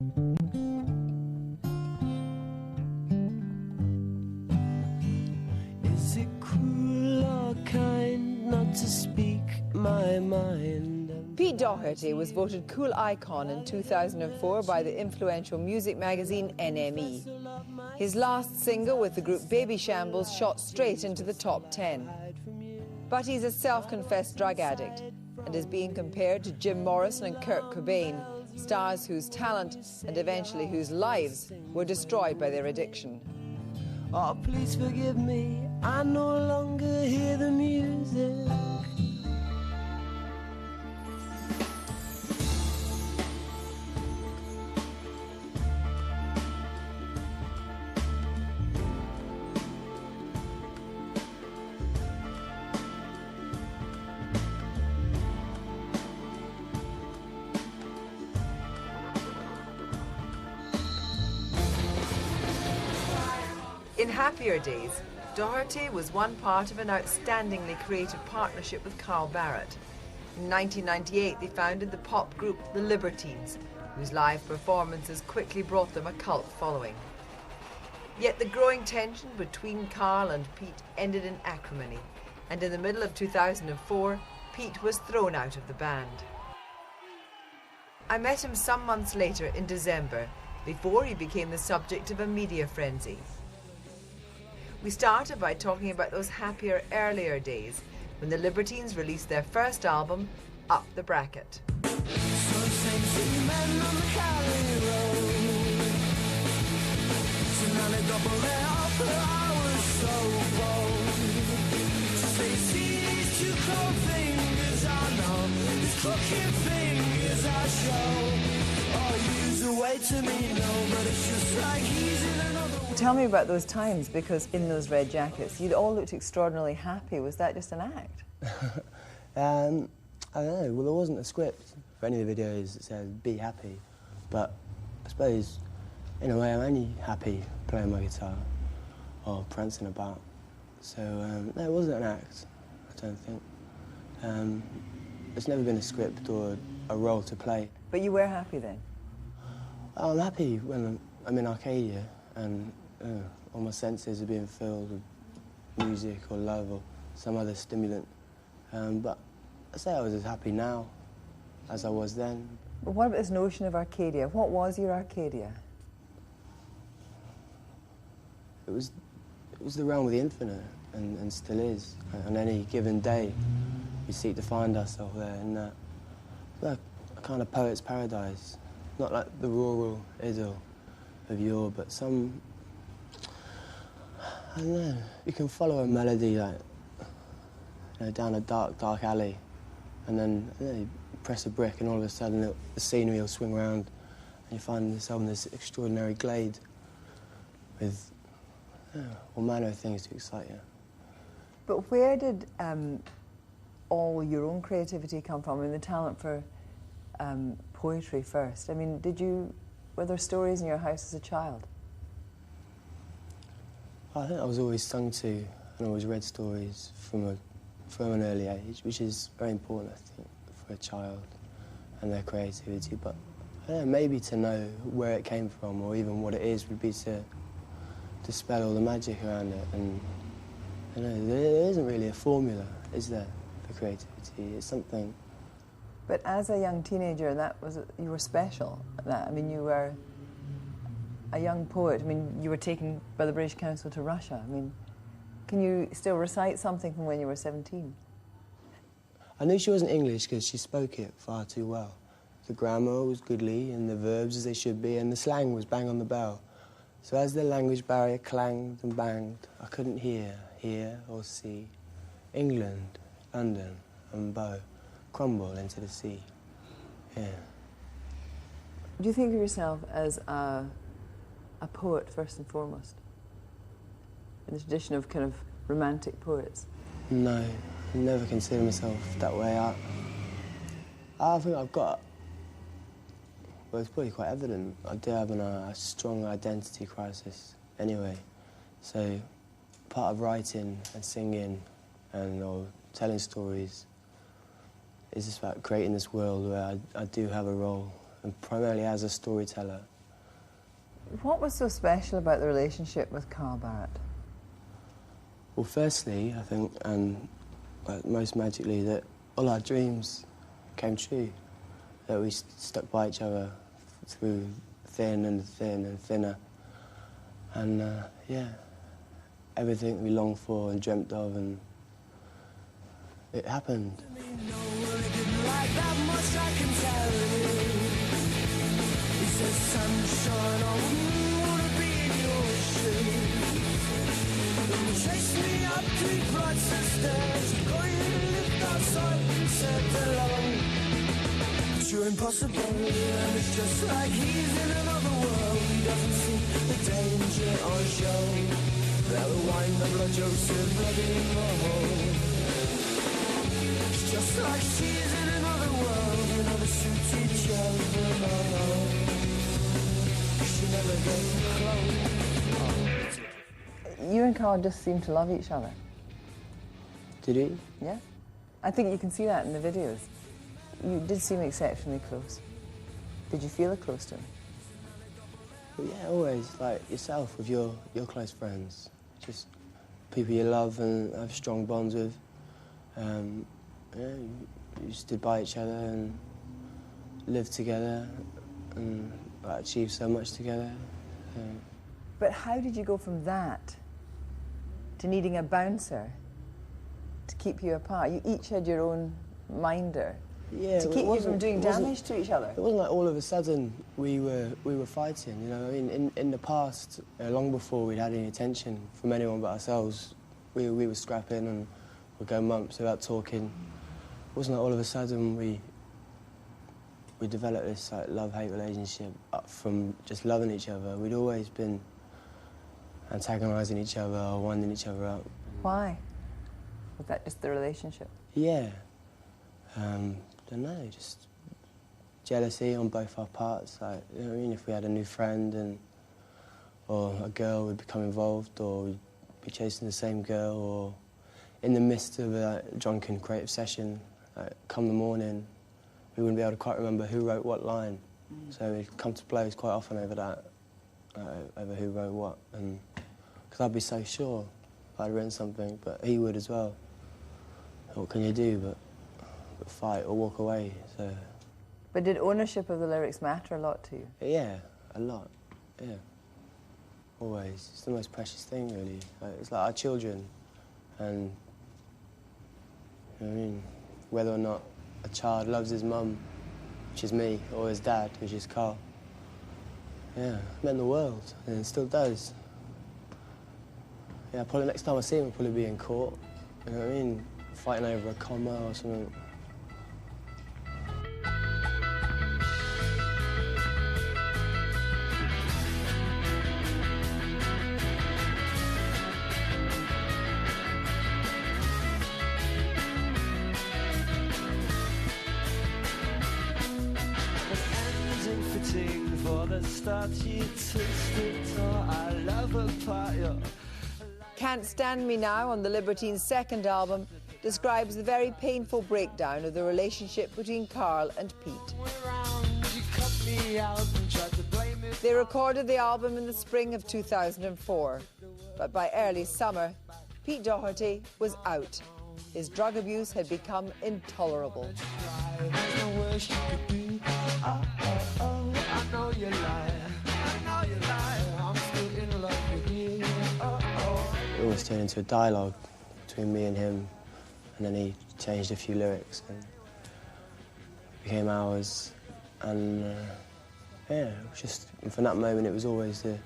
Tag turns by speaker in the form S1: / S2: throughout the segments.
S1: Is it cruel or kind not to speak my mind?
S2: Pete Doherty was voted Cool Icon in 2004 by the influential music magazine NME. His last single with the group Baby Shambles shot straight into the top 10. But he's a self-confessed drug addict and is being compared to Jim Morrison and Kurt Cobain, stars whose talent and eventually whose lives were destroyed by their addiction.
S1: Oh, please forgive me, I no longer hear the music.
S2: In happier days, Doherty was one part of an outstandingly creative partnership with Carl Barrett. In 1998, they founded the pop group The Libertines, whose live performances quickly brought them a cult following. Yet the growing tension between Carl and Pete ended in acrimony, and in the middle of 2004, Pete was thrown out of the band. I met him some months later in December, before he became the subject of a media frenzy. We started by talking about those happier, earlier days when the Libertines released their first album, Up the Bracket. Tell me about those times, because in those red jackets, you'd all looked extraordinarily happy. Was that just an act?
S3: I don't know. Well, there wasn't a script for any of the videos that said, be happy. But I suppose, in a way, I'm only happy playing my guitar or prancing about. So, no, it wasn't an act, I don't think. There's never been a script or a role to play.
S2: But you were happy then?
S3: I'm happy when I'm in Arcadia and all my senses are being filled with music or love or some other stimulant. But I say I was as happy now as I was then.
S2: But what about this notion of Arcadia? What was your Arcadia?
S3: It was the realm of the infinite, and still is. On any given day, we seek to find ourselves there in that, like a kind of poet's paradise. Not like the rural idyll of yore, but some, I don't know, you can follow a melody like, down a dark, dark alley, and then you press a brick and all of a sudden the scenery will swing around and you find yourself in this extraordinary glade with all manner of things to excite you.
S2: But where did all your own creativity come from? I mean, the talent for poetry first. I mean, were there stories in your house as a child?
S3: I think I was always sung to and always read stories from an early age, which is very important, I think, for a child and their creativity. But I don't know, maybe to know where it came from or even what it is would be to dispel all the magic around it. And there isn't really a formula, is there, for creativity? It's something.
S2: But as a young teenager, you were special. I mean, you were a young poet. I mean, you were taken by the British Council to Russia. I mean, can you still recite something from when you were 17?
S3: I knew she wasn't English because she spoke it far too well. The grammar was goodly and the verbs as they should be, and the slang was bang on the bell. So as the language barrier clanged and banged, I couldn't hear or see England, London and Bow crumble into the sea. Yeah.
S2: Do you think of yourself as a poet first and foremost? In the tradition of kind of romantic poets?
S3: No, I never consider myself that way. I think I've got, well, it's probably quite evident, I do have a strong identity crisis anyway. So part of writing and singing or telling stories is just about creating this world where I do have a role and primarily as a storyteller.
S4: What was so special about the relationship with Carl Barrett?
S3: Well, firstly, I think, like, most magically, that all our dreams came true. That we stuck by each other through thin and thin and thinner. And, yeah, everything we longed for and dreamt of, and it happened.
S1: You're impossible, and it's just like he's in another world. He doesn't see the danger on show. They'll wind up like Joseph bloody in the hole. It's just like she's in another world. You never suit each other, no. She never gets close.
S4: You and Carl just seem to love each other.
S3: Did he?
S4: Yeah? I think you can see that in the videos. You did seem exceptionally close. Did you feel close to him?
S3: Well, yeah, always, like yourself, with your close friends. Just people you love and have strong bonds with. Yeah, you stood by each other and lived together and like, achieved so much together.
S4: But how did you go from that to needing a bouncer to keep you apart? You each had your own minder.
S3: Yeah,
S4: to keep you from doing damage to each other.
S3: It wasn't like all of a sudden we were fighting, you know. I mean, in the past, long before we'd had any attention from anyone but ourselves, we were scrapping and we'd go months without talking. It wasn't like all of a sudden we developed this like love-hate relationship from just loving each other. We'd always been antagonising each other or winding each other up.
S4: Why? Was that just the relationship?
S3: Yeah. Don't know, just jealousy on both our parts. Like, you know what I mean? If we had a new friend or a girl would become involved, or we'd be chasing the same girl, or in the midst of a drunken creative session, come the morning, we wouldn't be able to quite remember who wrote what line. So we'd come to blows quite often over that, over who wrote what. And because I'd be so sure if I'd written something, but he would as well. What can you do but fight or walk away? So.
S4: But did ownership of the lyrics matter a lot to you?
S3: Yeah, a lot, yeah. Always. It's the most precious thing, really. It's like our children, and you know what I mean? Whether or not a child loves his mum, which is me, or his dad, which is Carl, yeah, it meant the world, and it still does. Yeah, probably next time I see him, I'll probably be in court, you know what I mean? Fighting over a comma or something.
S2: Can't Stand Me Now, on the Libertines' second album, describes the very painful breakdown of the relationship between Carl and Pete. They recorded the album in the spring of 2004, but by early summer, Pete Doherty was out. His drug abuse had become intolerable.
S3: It always turned into a dialogue between me and him, and then he changed a few lyrics and became ours. And yeah, it was just, from that moment it was always the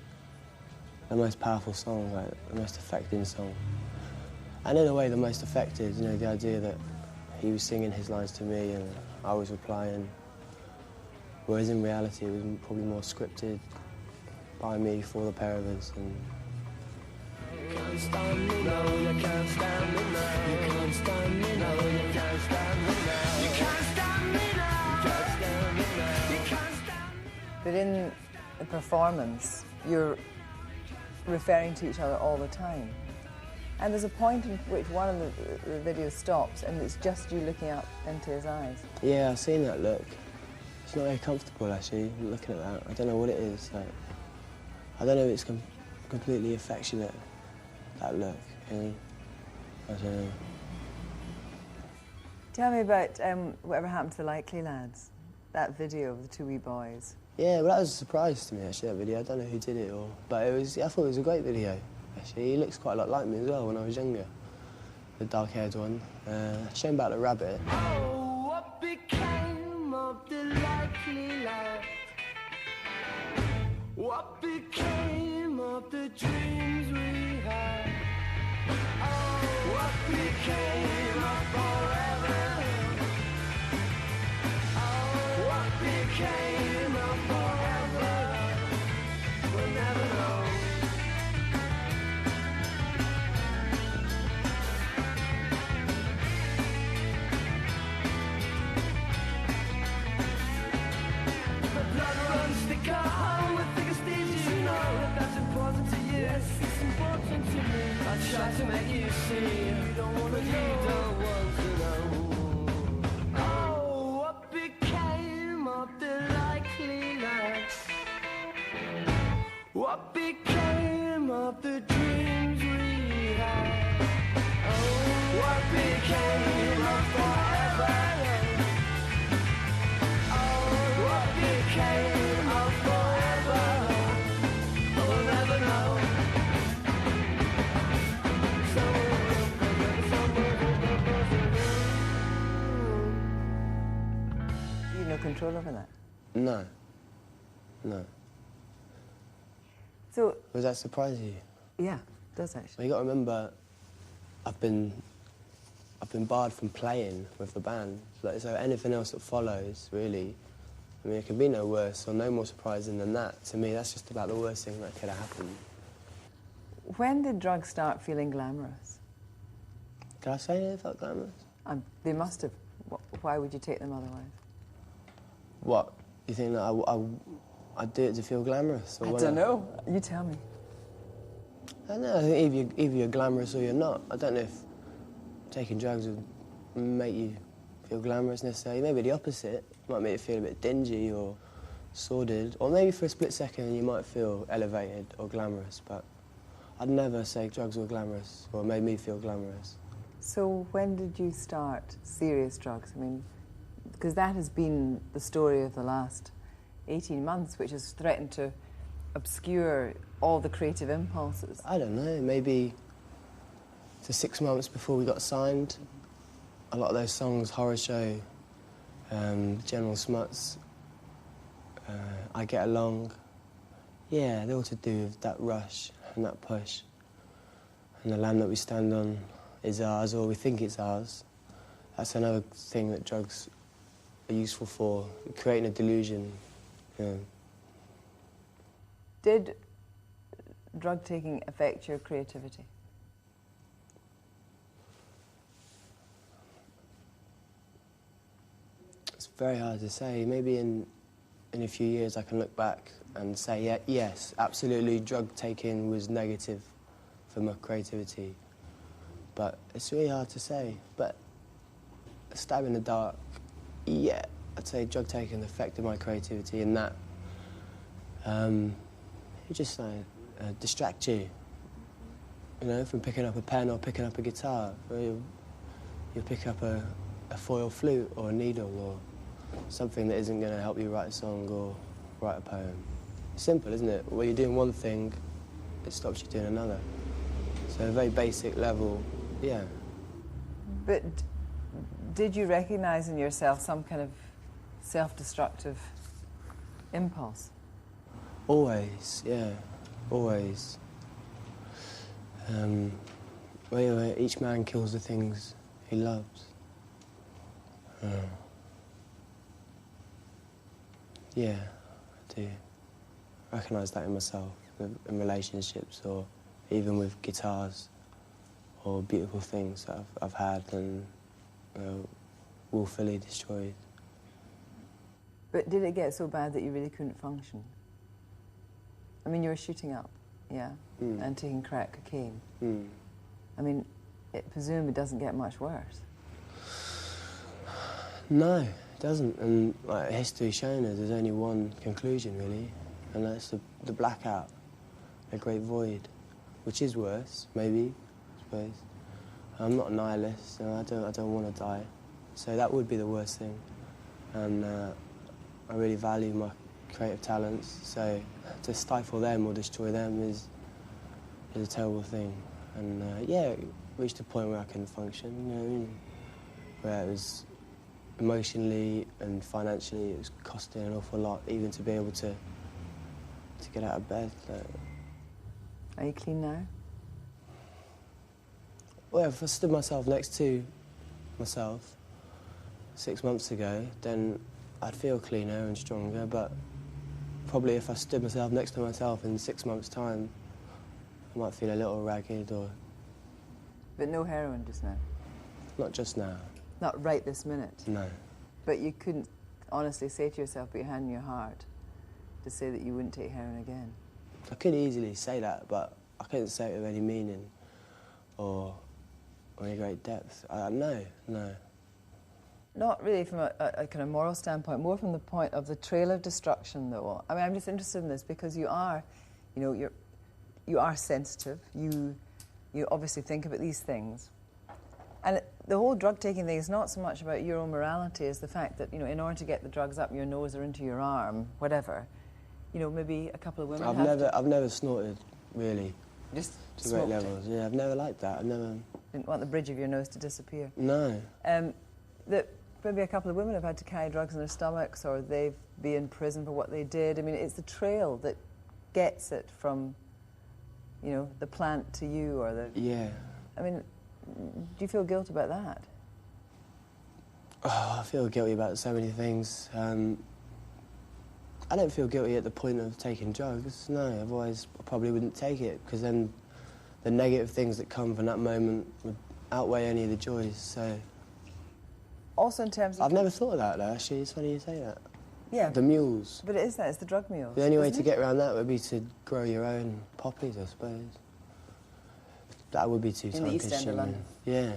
S3: most powerful song, like the most affecting song. And in a way the most affected, you know, the idea that he was singing his lines to me and I was replying, whereas in reality it was probably more scripted by me for the pair of us. And you can't stand me, no, you can't stand me now. You can't stand me, no, you can't stand me now. You can't stand me now. You can't stand me now. You can't stand me now.
S4: But in the performance, you're referring to each other all the time. And there's a point in which one of the videos stops and it's just you looking up into his eyes.
S3: yeah, I've seen that look. It's not very comfortable, actually, looking at that. I don't know what it is. Like, I don't know if it's completely affectionate, that look, you know? I don't know.
S4: Tell me about whatever happened to the Likely Lads, that video of the two wee boys.
S3: Yeah, well, that was a surprise to me, actually, that video. I don't know who did it, but it was, I thought it was a great video, actually. He looks quite a lot like me as well when I was younger, the dark-haired one. Shame about the rabbit.
S1: Oh, what became of the Likely Lads? What became of the dreams we had? Oh, what became of forever? Oh, what became of forever? We'll never know. The blood runs thicker on with thicker stages, you know that that's important to you. Yes, it's important to me. I try to make you see. You don't want to know. You don't want to know. Oh, what became of the Likely Lads? What became of the dreams we had? Oh, what became of forever? Oh, what became of forever? We'll never know.
S4: You have no control over that.
S3: No. No.
S4: So,
S3: Does that surprise you?
S4: yeah, it does actually.
S3: Well, you got to remember, I've been barred from playing with the band. Like, so anything else that follows, really, I mean, it could be no worse or no more surprising than that. To me, that's just about the worst thing that could have happened.
S4: When did drugs start feeling glamorous?
S3: Can I say they felt glamorous?
S4: They must have. Why would you take them otherwise?
S3: What? You think that I'd do it to feel glamorous? Or
S4: I
S3: what?
S4: don't know. You tell me.
S3: I don't know. I think either you're glamorous or you're not. I don't know if taking drugs would make you feel glamorous necessarily. Maybe the opposite. Might make you feel a bit dingy or sordid. Or maybe for a split second you might feel elevated or glamorous. But I'd never say drugs were glamorous or made me feel glamorous.
S4: So when did you start serious drugs? I mean, because that has been the story of the last 18 months, which has threatened to obscure all the creative impulses.
S3: I don't know, maybe to 6 months before we got signed. A lot of those songs, Horror Show, General Smuts, I Get Along, yeah, they're all to do with that rush and that push. And the land that we stand on is ours, or we think it's ours. That's another thing that drugs are useful for, creating a delusion. You know.
S4: Did drug taking affect your creativity?
S3: It's very hard to say. Maybe in a few years I can look back and say, yeah, yes, absolutely, drug taking was negative for my creativity. But it's really hard to say. But a stab in the dark, yeah, I'd say drug taking affected my creativity in that it just distract you, you know, from picking up a pen or picking up a guitar. Or you'll pick up a foil flute or a needle or something that isn't going to help you write a song or write a poem. It's simple, isn't it? When you're doing one thing, it stops you doing another. So at a very basic level, yeah.
S4: But did you recognise in yourself some kind of self-destructive impulse?
S3: Always, yeah, always. Well, each man kills the things he loves. Yeah, I do. I recognise that in myself, in relationships, or even with guitars, or beautiful things that I've had and willfully destroyed.
S4: But did it get so bad that you really couldn't function? I mean, you were shooting up, yeah, and taking crack cocaine. I mean, it presumably doesn't get much worse.
S3: No, it doesn't, and like history's shown us, there's only one conclusion really, and that's the blackout, a great void, which is worse, maybe, I suppose. I'm not a nihilist, and I don't want to die, so that would be the worst thing, and I really value my creative talents, so to stifle them or destroy them is a terrible thing, and yeah, it reached a point where I couldn't function, you know what I mean, where it was emotionally and financially, it was costing an awful lot, even to be able to get out of bed. Like.
S4: Are you clean now?
S3: Well, if I stood myself next to myself 6 months ago, then I'd feel cleaner and stronger, but probably if I stood myself next to myself in 6 months' time, I might feel a little ragged or...
S4: But no heroin just now?
S3: Not just now.
S4: Not right this minute?
S3: No.
S4: But you couldn't honestly say to yourself, put your hand in your heart, to say that you wouldn't take heroin again?
S3: I could easily say that, but I couldn't say it with any meaning or any great depth. No.
S4: Not really from a kind of moral standpoint, more from the point of the trail of destruction, though. I mean, I'm just interested in this because you are, you know, you are sensitive. You obviously think about these things. And the whole drug-taking thing is not so much about your own morality as the fact that, you know, in order to get the drugs up your nose or into your arm, whatever, you know, maybe a couple of women
S3: I've never snorted, really.
S4: Just
S3: to great levels. Yeah, I've never liked that. I've never...
S4: Didn't want the bridge of your nose to disappear.
S3: No.
S4: That maybe a couple of women have had to carry drugs in their stomachs or they've been in prison for what they did. I mean, it's the trail that gets it from, you know, the plant to you or the...
S3: Yeah.
S4: I mean, do you feel guilt about that?
S3: Oh, I feel guilty about so many things. I don't feel guilty at the point of taking drugs, no, otherwise I probably wouldn't take it, because then the negative things that come from that moment would outweigh any of the joys, so...
S4: Also in terms of...
S3: I've never thought of that, though, actually, it's funny you say that.
S4: Yeah.
S3: The mules.
S4: But it is that, it's the drug mules.
S3: The only way to get around that would be to grow your own poppies, I suppose. That would be too time-consuming.
S4: In the East End of London.
S3: Yeah.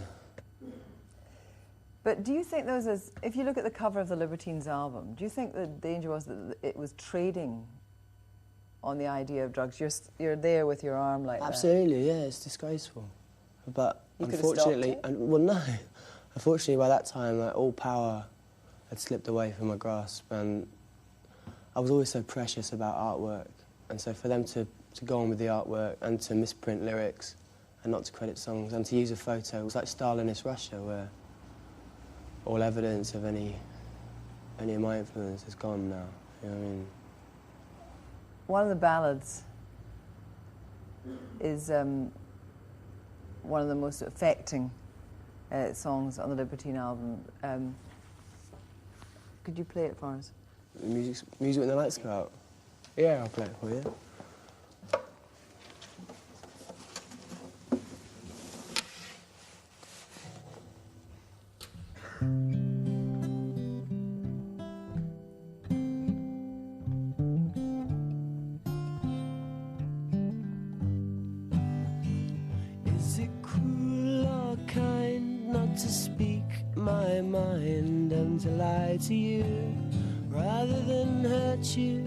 S4: But do you think those as... If you look at the cover of the Libertines album, do you think the danger was that it was trading on the idea of drugs? You're there with your arm like that.
S3: Absolutely, yeah, it's disgraceful. But
S4: you
S3: unfortunately... Well, no. Unfortunately, by that time, like, all power had slipped away from my grasp, and I was always so precious about artwork. And so for them to go on with the artwork and to misprint lyrics and not to credit songs and to use a photo, it was like Stalinist Russia, where all evidence of any of my influence is gone now. You know what I mean?
S4: One of the ballads is one of the most affecting songs on the Libertine album. Could you play it for us?
S3: Music when the lights go out? Yeah, I'll play it for you. Is it cruel or kind not to speak my mind and to lie to you rather than hurt you?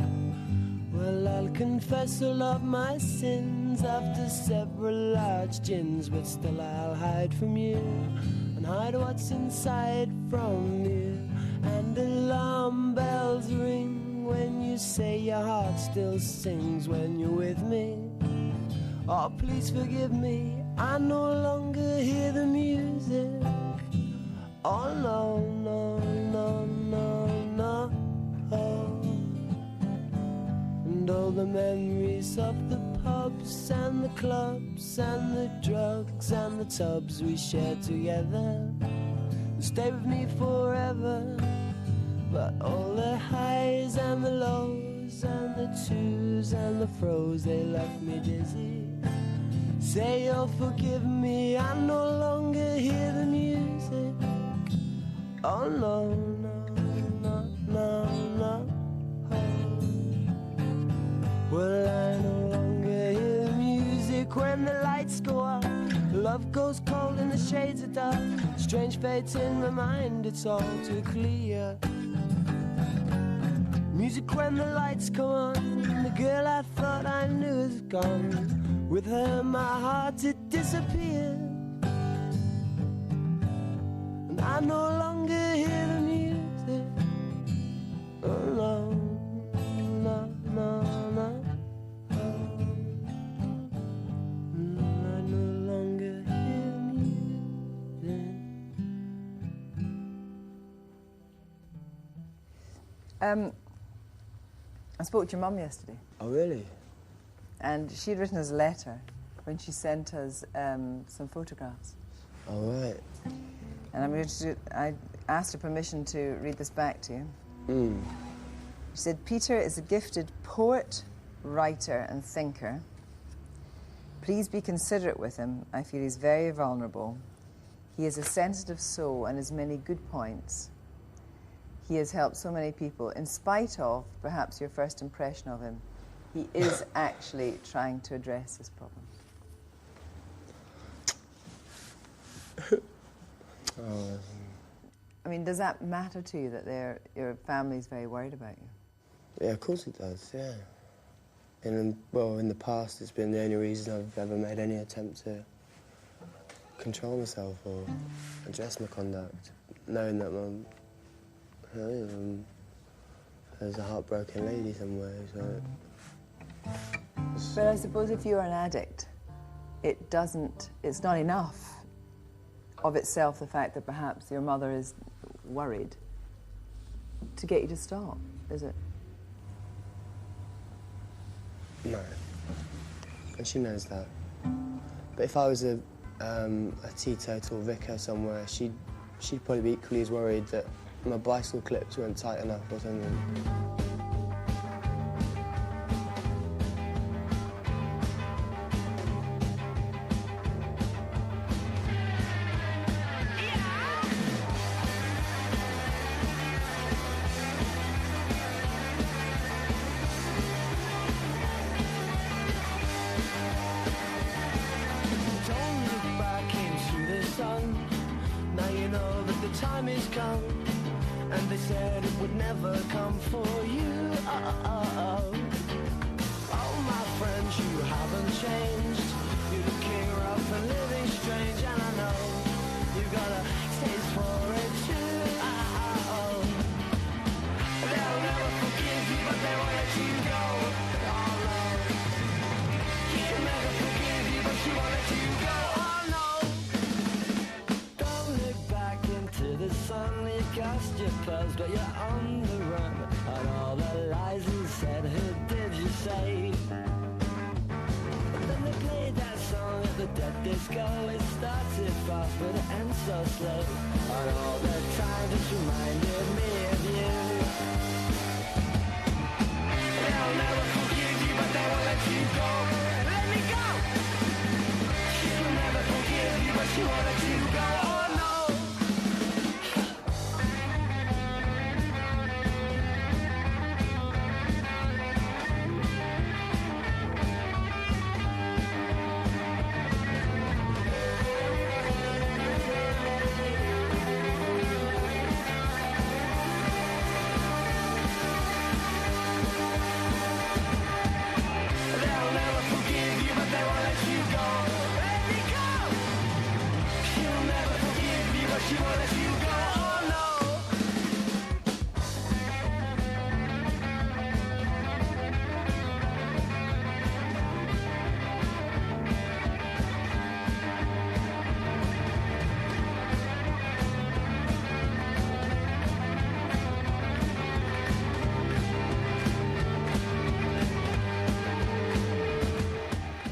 S3: Well, I'll confess all of my sins after several large gins, but still I'll hide from you and hide what's inside from you. And alarm bells ring when you say your heart still sings when you're with me. Oh, please forgive me, I no longer hear the music. Oh, no, no, no, no, no. And all the memories of the pubs and the clubs and the drugs and the tubs we shared together will stay with me forever. But all the highs and the lows and the twos and the fro's, they left me dizzy. Say you'll forgive me, I no longer hear the music. Oh no, no, no, no, no. Well, I no longer hear the music when the lights go up. Love goes cold and the shades are dark. Strange fates in my mind, it's all too clear.
S1: Music when the lights come on. The girl I thought I knew is gone. With her my heart it disappeared. And I no longer hear the music. Oh no, no, no, no. I no longer hear the music.
S4: I spoke to your mum yesterday,
S3: Oh, really?
S4: and she'd written us a letter when she sent us some photographs.
S3: All right.
S4: And I asked her permission to read this back to you.
S3: Mm.
S4: She said, Peter is a gifted poet, writer and thinker. Please be considerate with him. I feel he's very vulnerable. He has a sensitive soul and has many good points. He has helped so many people. In spite of, perhaps, your first impression of him, he is actually trying to address this problem.
S3: Oh,
S4: I mean, does that matter to you that your family's very worried about you?
S3: yeah, of course it does, yeah. In the past, it's been the only reason I've ever made any attempt to control myself or address my conduct, knowing that there's a heartbroken lady somewhere, so...
S4: But I suppose if you're an addict, it's not enough of itself, the fact that perhaps your mother is worried, to get you to stop, is it?
S3: No. And she knows that. But if I was a teetotal vicar somewhere, she'd probably be equally as worried that my bicycle clips weren't tight enough or something.
S1: Don't look back into the sun. Now you know that the time is come. And they said it would never come for you. Oh, my friends, you haven't changed. You're looking rough and living strange. And I know you got a taste for it too. They'll never forgive you, but they won't let you go. Oh, no. She'll never forgive you, but she won't let you go. Oh, no. Don't look back into the sun. You cast your pearls, but you're on the run. And all the lies you said, who did you say? And then they played that song at the dead disco. It started fast, but it ends so slow. And all the time just reminded me of you. They'll never forgive you, but they won't let you go. Let me go! She'll never forgive you, but she won't let you go. Oh, no! They'll never forgive you, but they won't let you go. Let me go! She'll never forgive you, but she won't let you go. Oh, no!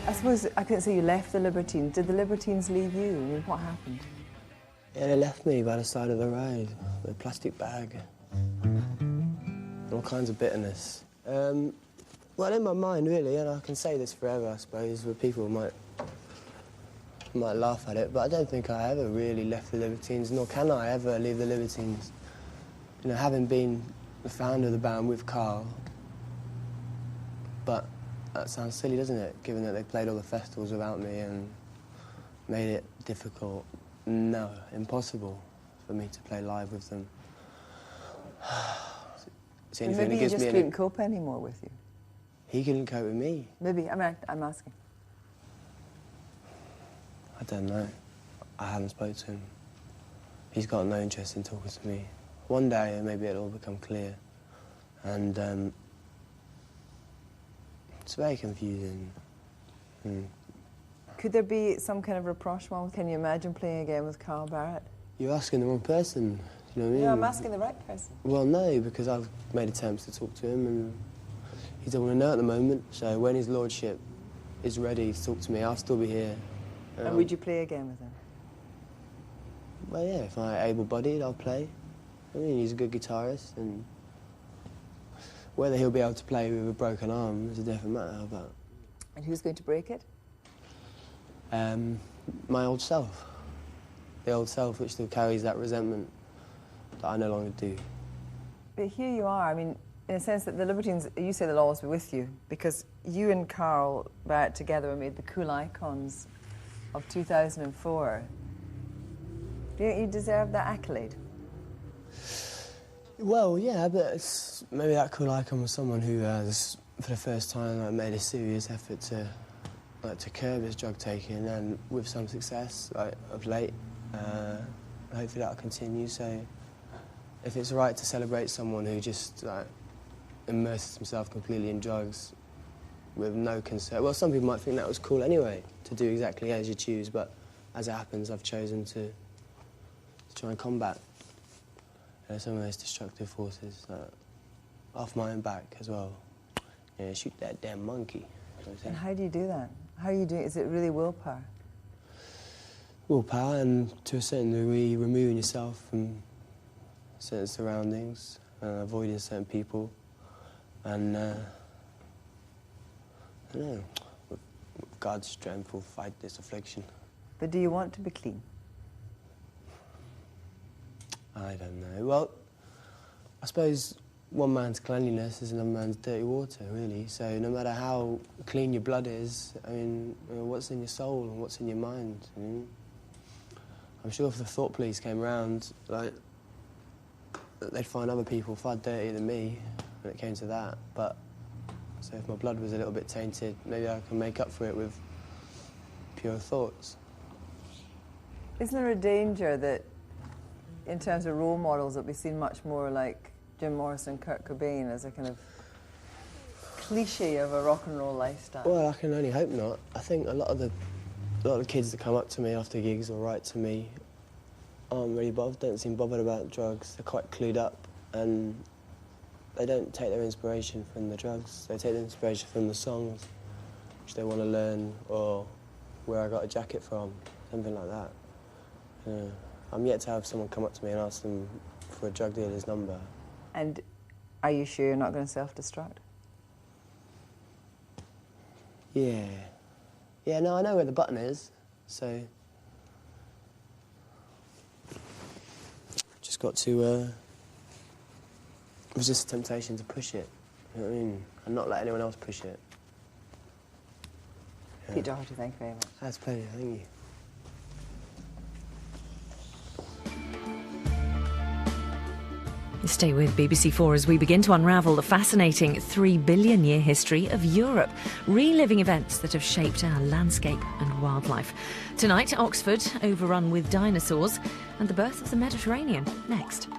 S4: I suppose I couldn't say you left the Libertines. Did the Libertines leave you? I mean, what happened?
S3: Yeah, they left me by the side of the road with a plastic bag. All kinds of bitterness. Well, in my mind, really, and I can say this forever, I suppose, where people might laugh at it, but I don't think I ever really left the Libertines, nor can I ever leave the Libertines. You know, having been the founder of the band with Carl, but that sounds silly, doesn't it, given that they played all the festivals without me and made it difficult, no, impossible for me to play live with them. It's the only thing
S4: Maybe
S3: that
S4: he
S3: gives
S4: just
S3: me
S4: couldn't cope anymore with you.
S3: He couldn't cope with me.
S4: Maybe, I mean, I'm asking.
S3: I don't know. I haven't spoken to him. He's got no interest in talking to me. One day, maybe it'll all become clear. And it's very confusing.
S4: Could there be some kind of rapprochement? Can you imagine playing again with Carl Barrett?
S3: You're asking the wrong person. You know what I mean?
S4: No, I'm asking the right person.
S3: Well, no, because I've made attempts to talk to him and he doesn't want to know at the moment. So when his lordship is ready to talk to me, I'll still be here.
S4: And would you play again with him?
S3: Well, yeah, if I'm able-bodied, I'll play. I mean, he's a good guitarist, and whether he'll be able to play with a broken arm is a different matter, but...
S4: And who's going to break it?
S3: My old self. The old self which still carries that resentment that I no longer do.
S4: But here you are, I mean, in a sense that the Libertines, you say they'll always be with you, because you and Carl Barrett together made the cool icons of 2004. Don't you deserve that accolade?
S3: Well, yeah, but maybe that cool icon was someone who has, for the first time, made a serious effort to curb his drug taking, and with some success, of late. Hopefully that'll continue. So, if it's right to celebrate someone who just immerses himself completely in drugs with no concern, well, some people might think that was cool anyway, to do exactly as you choose. But as it happens, I've chosen to try and combat some of those destructive forces off my own back as well. Yeah, shoot that damn monkey. You know what I'm saying?
S4: And how do you do that? How are you doing? Is it really willpower?
S3: Willpower, and to a certain degree, removing yourself from certain surroundings, avoiding certain people, and I don't know, with God's strength, we'll fight this affliction.
S4: But do you want to be clean?
S3: I don't know. Well, I suppose one man's cleanliness is another man's dirty water, really. So no matter how clean your blood is, I mean, what's in your soul and what's in your mind? You know? I'm sure if the thought police came round, they'd find other people far dirtier than me when it came to that. But so if my blood was a little bit tainted, maybe I can make up for it with pure thoughts.
S4: Isn't there a danger that, in terms of role models, that we've seen much more like Jim Morrison and Kurt Cobain as a kind of cliche of a rock and roll lifestyle?
S3: Well, I can only hope not. I think a lot of the kids that come up to me after gigs or write to me aren't really bothered, don't seem bothered about drugs. They're quite clued up, and they don't take their inspiration from the drugs. They take their inspiration from the songs which they want to learn, or where I got a jacket from, something like that. Yeah. I'm yet to have someone come up to me and ask them for a drug dealer's number.
S4: And are you sure you're not going to self-destruct?
S3: Yeah. Yeah, no, I know where the button is, so... Just got to resist the temptation to push it, you know what I mean? And not let anyone else push it. Yeah.
S4: Pete Doherty, thank you very much.
S3: That's a pleasure, thank you.
S5: Stay with BBC4 as we begin to unravel the fascinating 3 billion year history of Europe, reliving events that have shaped our landscape and wildlife. Tonight, Oxford overrun with dinosaurs and the birth of the Mediterranean. Next.